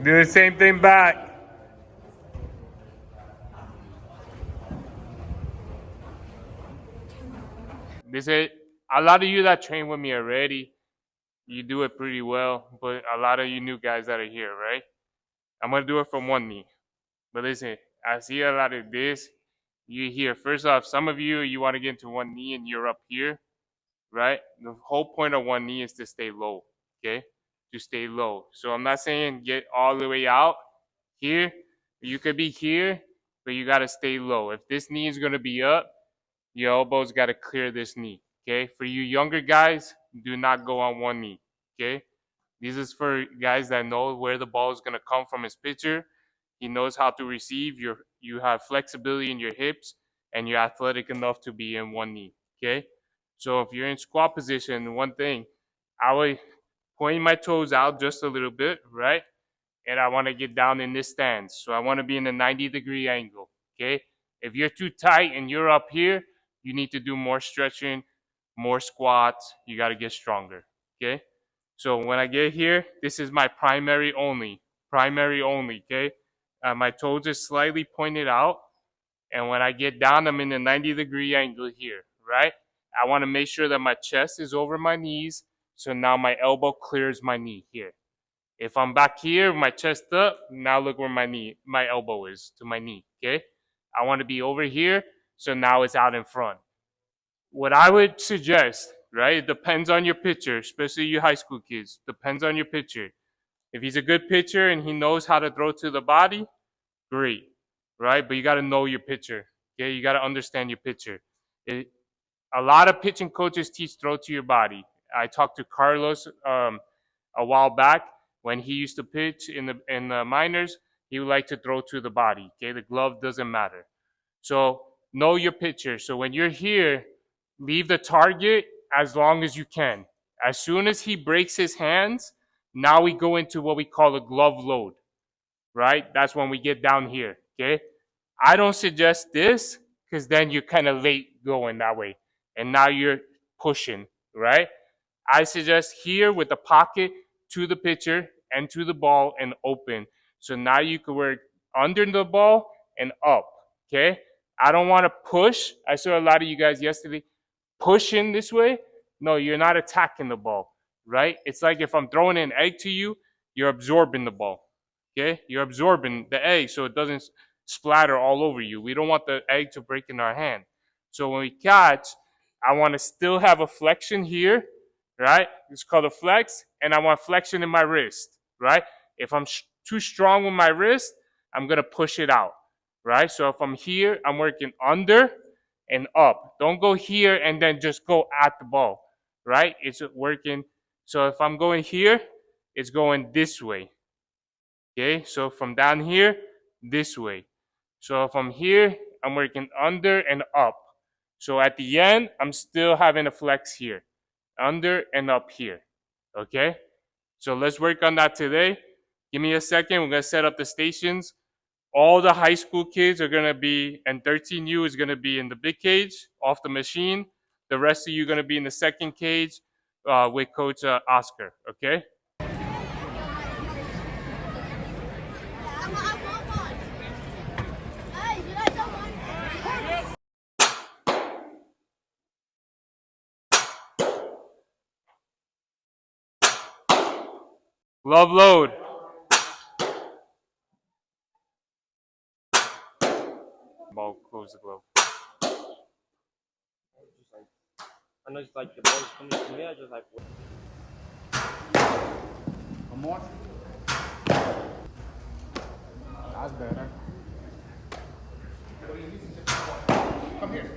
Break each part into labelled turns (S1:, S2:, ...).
S1: Do the same thing back. They say a lot of you that train with me already, you do it pretty well. But a lot of you new guys that are here, right? I'm gonna do it from one knee. But listen, I see a lot of this. You here. First off, some of you want to get into one knee and you're up here, right? The whole point of one knee is to stay low, okay? To stay low. So I'm not saying get all the way out here. You could be here, but you got to stay low. If this knee is going to be up, your elbow's got to clear this knee, okay? For you younger guys, do not go on one knee, okay? This is for guys that know where the ball is going to come from his pitcher. He knows how to receive. You have flexibility in your hips, and you're athletic enough to be in one knee, okay? So if you're in squat position, one thing, I would point my toes out just a little bit, right? And I want to get down in this stance. So I want to be in a 90-degree angle, okay? If you're too tight and you're up here, you need to do more stretching, more squats. You got to get stronger, okay? So when I get here, this is my primary only, okay? My toes are slightly pointed out. And when I get down, I'm in a 90-degree angle here, right? I want to make sure that my chest is over my knees. So now my elbow clears my knee here. If I'm back here, my chest up, now look where my elbow is to my knee, okay? I want to be over here, so now it's out in front. What I would suggest, right, it depends on your pitcher, especially you high school kids, depends on your pitcher. If he's a good pitcher and he knows how to throw to the body, great, right? But you got to know your pitcher, okay? You got to understand your pitcher. A lot of pitching coaches teach throw to your body. I talked to Carlos a while back when he used to pitch in the minors. He would like to throw to the body. Okay, the glove doesn't matter. So know your pitcher. So when you're here, leave the target as long as you can. As soon as he breaks his hands, now we go into what we call a glove load, right? That's when we get down here. Okay, I don't suggest this because then you're kind of late going that way. And now you're pushing, right? I suggest here with the pocket to the pitcher and to the ball and open. So now you can work under the ball and up, okay? I don't want to push. I saw a lot of you guys yesterday pushing this way. No, you're not attacking the ball, right? It's like if I'm throwing an egg to you, you're absorbing the ball, okay? You're absorbing the egg so it doesn't splatter all over you. We don't want the egg to break in our hand. So when we catch, I want to still have a flexion here, right? It's called a flex, and I want flexion in my wrist, right? If I'm too strong with my wrist, I'm going to push it out, right? So if I'm here, I'm working under and up. Don't go here and then just go at the ball, right? It's working. So if I'm going here, it's going this way, okay? So from down here, this way. So if I'm here, I'm working under and up. So at the end, I'm still having a flex here, under and up here, okay? So let's work on that today. Give me a second. We're going to set up the stations. All the high school kids are going to be, and 13U is going to be in the big cage off the machine. The rest of you are going to be in the second cage with Coach Oscar, okay? Glove load. Ball, close the glove.
S2: I know it's like the ball's coming to me, I just like...
S3: One more. That's better. Come here.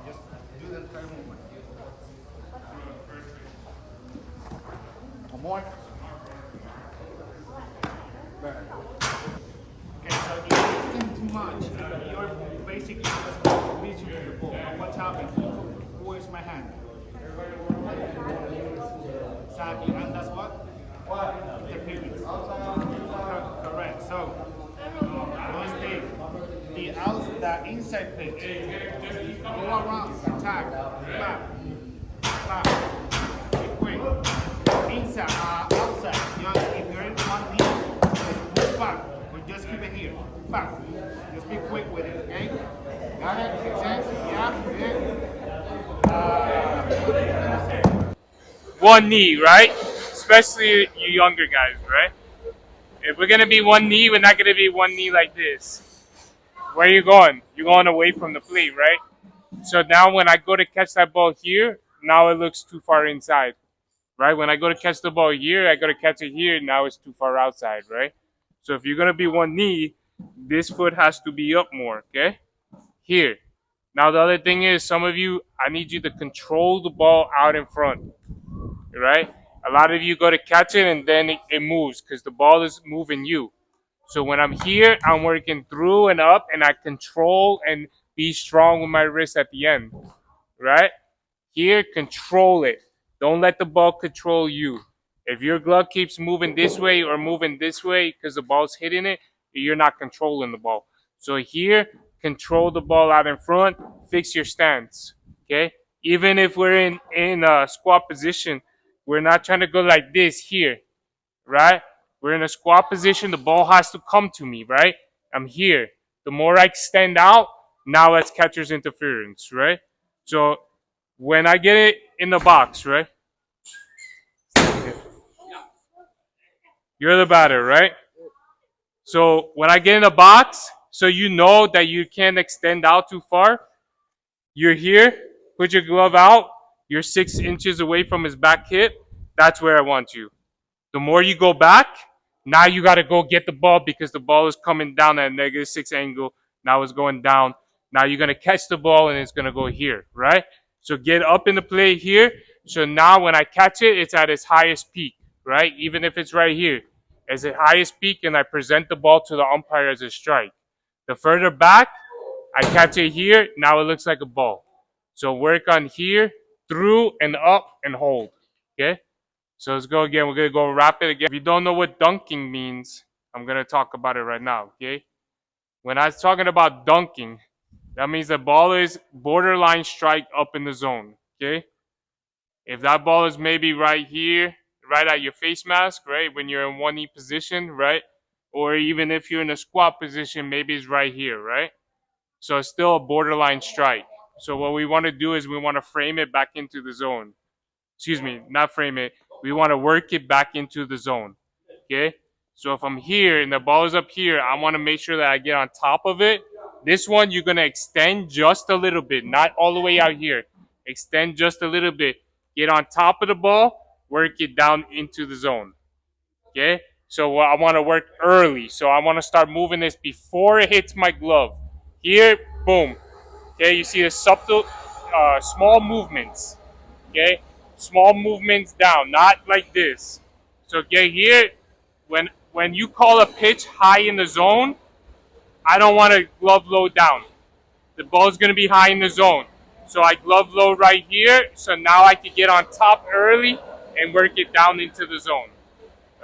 S3: Just do the entire movement. One more. Better. Okay, so if you're lifting too much, you're basically just reaching to the ball. Now what's happening? Where's my hand? Exactly, and that's what? What? The pelvis. Correct. So, once the outs that inside pitch. Go around, attack, clap, clap. Be quick. Inside, outside. If you're in one knee, just move back. Or just keep it here. Back. Just be quick with it, okay? Got it? Makes sense? Yeah? Good?
S1: One knee, right? Especially you younger guys, right? If we're gonna be one knee, we're not gonna be one knee like this. Where are you going? You're going away from the plate, right? So now when I go to catch that ball here, now it looks too far inside, right? When I go to catch the ball here, I go to catch it here, now it's too far outside, right? So if you're gonna be one knee, this foot has to be up more, okay? Here. Now the other thing is, some of you, I need you to control the ball out in front, right? A lot of you go to catch it and then it moves because the ball is moving you. So when I'm here, I'm working through and up and I control and be strong with my wrist at the end, right? Here, control it. Don't let the ball control you. If your glove keeps moving this way or moving this way because the ball's hitting it, you're not controlling the ball. So here, control the ball out in front, fix your stance, okay? Even if we're in a squat position, we're not trying to go like this here, right? We're in a squat position, the ball has to come to me, right? I'm here. The more I extend out, now that's catcher's interference, right? So when I get it in the box, right? You're the batter, right? So when I get in the box, so you know that you can't extend out too far, you're here, put your glove out, you're 6 inches away from his back hit, that's where I want you. The more you go back, now you got to go get the ball because the ball is coming down at a -6 angle. Now it's going down. Now you're going to catch the ball and it's going to go here, right? So get up in the play here. So now when I catch it, it's at its highest peak, right? Even if it's right here. It's the highest peak and I present the ball to the umpire as a strike. The further back, I catch it here. Now it looks like a ball. So work on here, through and up and hold, okay? So let's go again. We're going to go rapid again. If you don't know what dunking means, I'm going to talk about it right now, okay? When I was talking about dunking, that means the ball is borderline strike up in the zone, okay? If that ball is maybe right here, right at your face mask, right, when you're in one knee position, right? Or even if you're in a squat position, maybe it's right here, right? So it's still a borderline strike. So what we want to do is we want to frame it back into the zone. Excuse me, not frame it. We want to work it back into the zone, okay? So if I'm here and the ball is up here, I want to make sure that I get on top of it. This one, you're going to extend just a little bit, not all the way out here. Extend just a little bit. Get on top of the ball, work it down into the zone, okay? So I want to work early. So I want to start moving this before it hits my glove. Here, boom. Okay, you see the subtle, small movements, okay? Small movements down, not like this. So get here, when you call a pitch high in the zone, I don't want to glove load down. The ball's going to be high in the zone. So I glove load right here, so now I can get on top early and work it down into the zone.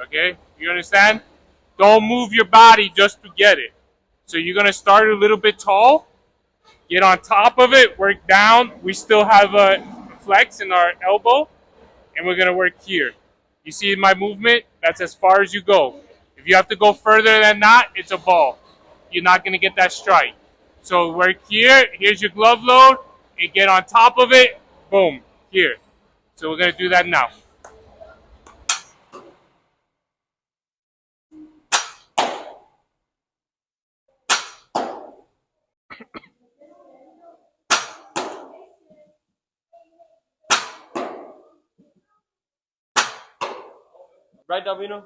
S1: Okay, you understand? Don't move your body just to get it. So you're going to start a little bit tall, get on top of it, work down. We still have a flex in our elbow, and we're going to work here. You see my movement? That's as far as you go. If you have to go further than that, it's a ball. You're not going to get that strike. So work here. Here's your glove load. And get on top of it. Boom. Here. So we're going to do that now.
S2: Right, Davino?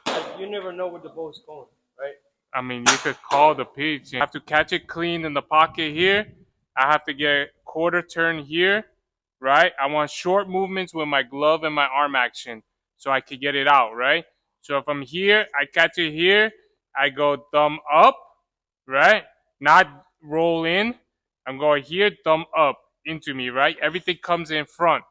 S2: Like, you never know where the ball's going, right?
S1: I mean, you could call the pitch. You have to catch it clean in the pocket here. I have to get quarter turn here, right? I want short movements with my glove and my arm action so I could get it out, right? So if I'm here, I catch it here. I go thumb up, right? Not roll in. I'm going here, thumb up into me, right? Everything comes in front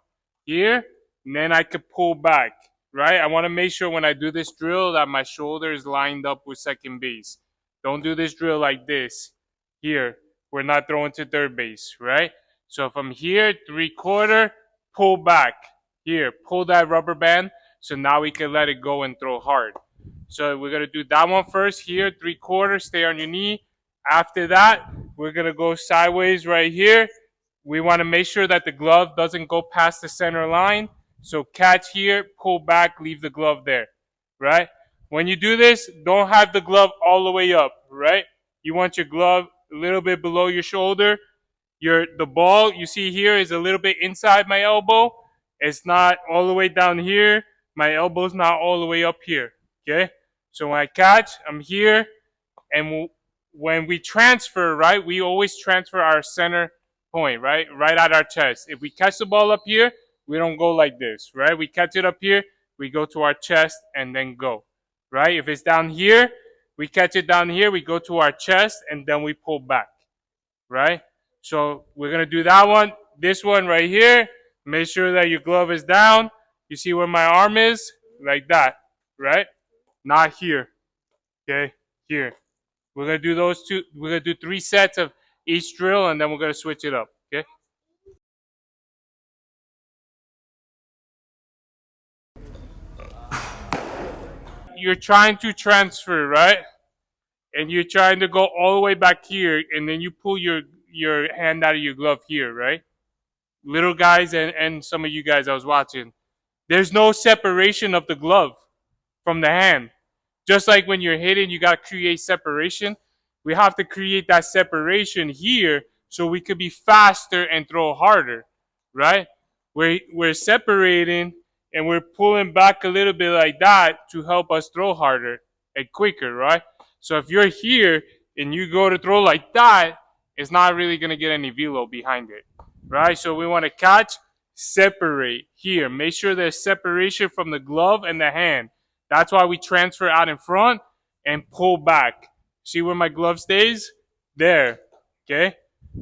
S1: here, and then I could pull back, right? I want to make sure when I do this drill that my shoulder is lined up with second base. Don't do this drill like this. Here, we're not throwing to third base, right? So from here, 3/4, pull back. Here, pull that rubber band. So now we can let it go and throw hard. So we're gonna do that one first. Here, 3/4, stay on your knee. After that, we're gonna go sideways right here. We want to make sure that the glove doesn't go past the center line. So catch here, pull back, leave the glove there, right? When you do this, don't have the glove all the way up, right? You want your glove a little bit below your shoulder. The ball you see here is a little bit inside my elbow. It's not all the way down here. My elbow's not all the way up here. Okay? So when I catch, I'm here, and when we transfer, right, we always transfer our center point, right at our chest. If we catch the ball up here, we don't go like this, right? We catch it up here, we go to our chest and then go, right? If it's down here, we catch it down here, we go to our chest and then we pull back, right? So we're gonna do that one. This one right here, make sure that your glove is down. You see where my arm is? Like that, right? Not here, okay? Here. We're gonna do those two. We're gonna do 3 sets of each drill, and then we're gonna switch it up. Okay. You're trying to transfer, right? And you're trying to go all the way back here, and then you pull your hand out of your glove here, right? Little guys and some of you guys I was watching. There's no separation of the glove from the hand. Just like when you're hitting, you gotta create separation. We have to create that separation here so we could be faster and throw harder, right? We're separating and we're pulling back a little bit like that to help us throw harder and quicker, right? So if you're here and you go to throw like that, it's not really gonna get any velo behind it, right? So we want to catch, separate here. Make sure there's separation from the glove and the hand. That's why we transfer out in front and pull back. See where my glove stays? There. Okay?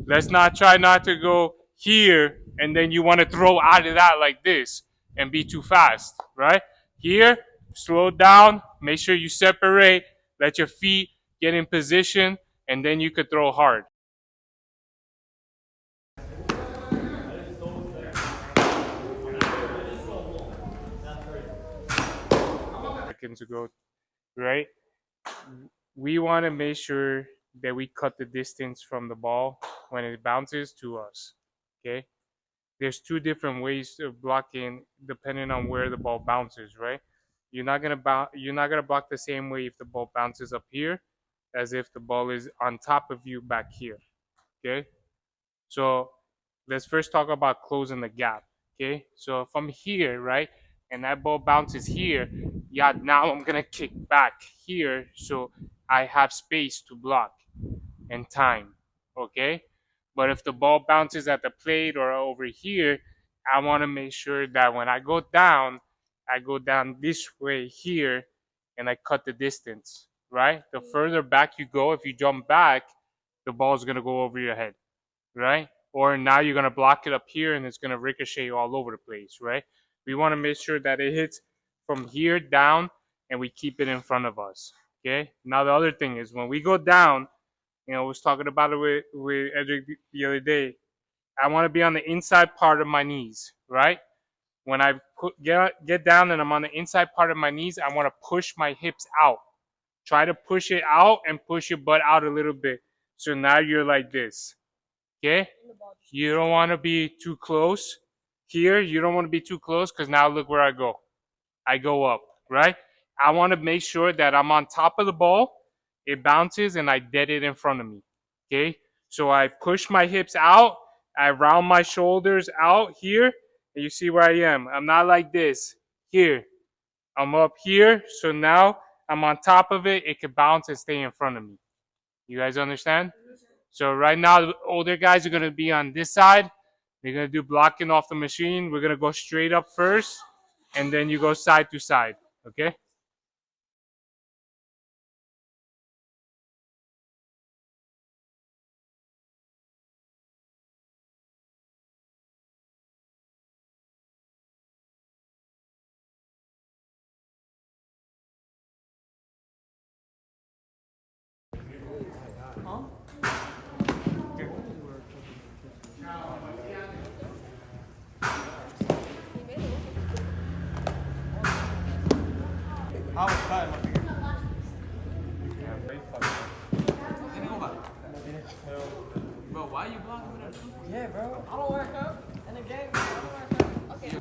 S1: Let's not try not to go here and then you want to throw out of that like this and be too fast, right? Here, slow down, make sure you separate, let your feet get in position, and then you could throw hard. Seconds ago, right? We want to make sure that we cut the distance from the ball when it bounces to us. Okay? There's 2 different ways of blocking depending on where the ball bounces, right? You're not gonna block the same way if the ball bounces up here as if the ball is on top of you back here. Okay? So let's first talk about closing the gap. Okay? So if I'm here, right, and that ball bounces here, yeah, now I'm gonna kick back here so I have space to block and time. Okay? But if the ball bounces at the plate or over here, I want to make sure that when I go down this way here and I cut the distance, right? The further back you go, if you jump back, the ball's going to go over your head, right? Or now you're going to block it up here and it's going to ricochet all over the place, right? We want to make sure that it hits from here down and we keep it in front of us, okay? Now the other thing is when we go down, I was talking about it with Edric the other day. I want to be on the inside part of my knees, right? When I get down and I'm on the inside part of my knees, I want to push my hips out. Try to push it out and push your butt out a little bit. So now you're like this, okay? You don't want to be too close here. You don't want to be too close because now look where I go. I go up, right? I want to make sure that I'm on top of the ball. It bounces and I dead it in front of me. Okay? So I push my hips out. I round my shoulders out here. And you see where I am. I'm not like this. Here. I'm up here. So now I'm on top of it. It can bounce and stay in front of me. You guys understand? So right now, the older guys are going to be on this side. They're going to do blocking off the machine. We're going to go straight up first. And then you go side to side. Okay?
S2: Why you blocking me?
S4: Yeah, bro. I don't work out in the game. I don't work out. Okay.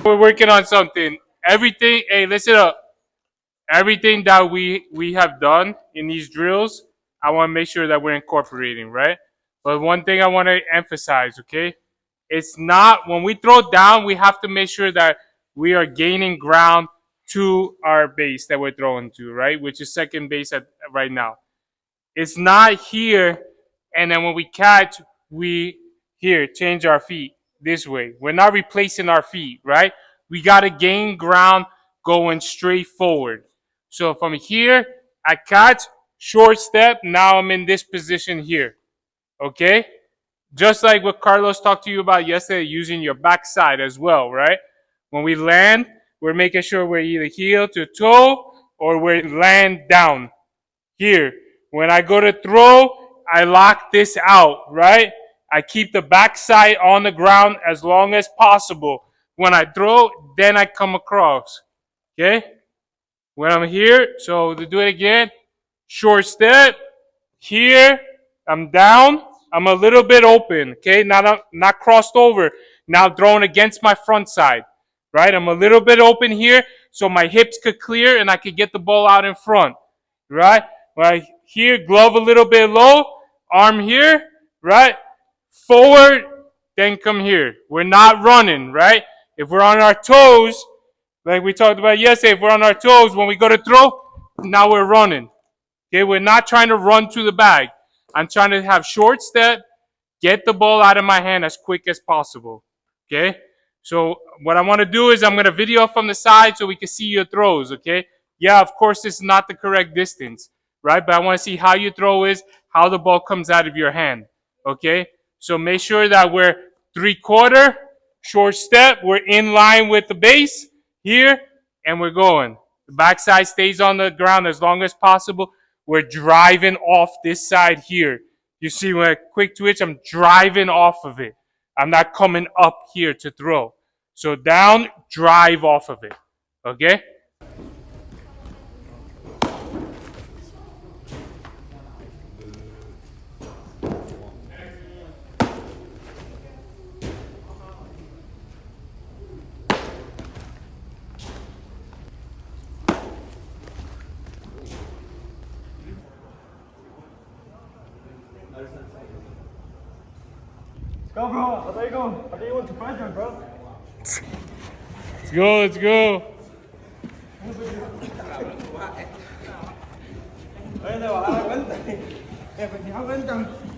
S1: We're working on something. Everything, hey, listen up. Everything that we have done in these drills, I want to make sure that we're incorporating, right? But one thing I want to emphasize, okay? It's not, when we throw down, we have to make sure that we are gaining ground to our base that we're throwing to, right? Which is second base right now. It's not here, and then when we catch, we here change our feet this way. We're not replacing our feet, right? We got to gain ground going straight forward. So from here, I catch, short step, now I'm in this position here, okay? Just like what Carlos talked to you about yesterday, using your backside as well, right? When we land, we're making sure we're either heel to toe or we land down here. When I go to throw, I lock this out, right? I keep the backside on the ground as long as possible. When I throw, then I come across, okay? When I'm here, so to do it again, short step, here, I'm down, I'm a little bit open, okay? Not crossed over, now thrown against my front side, right? I'm a little bit open here, so my hips could clear and I could get the ball out in front, right? Right here, glove a little bit low, arm here, right? Forward, then come here. We're not running, right? If we're on our toes, like we talked about yesterday, if we're on our toes, when we go to throw, now we're running. Okay, we're not trying to run to the bag. I'm trying to have short step, get the ball out of my hand as quick as possible. Okay? So what I want to do is I'm going to video from the side so we can see your throws, okay? Yeah, of course, this is not the correct distance, right? But I want to see how your throw is, how the ball comes out of your hand, okay? So make sure that we're 3/4, short step, we're in line with the base here, and we're going. The backside stays on the ground as long as possible. We're driving off this side here. You see when I quick twitch, I'm driving off of it. I'm not coming up here to throw. So down, drive off of it. Okay?
S2: Let's go, bro. I thought you went to Fresno, bro.
S1: Let's go, let's go.
S2: Oye, te vas a dar cuenta. Efectivamente.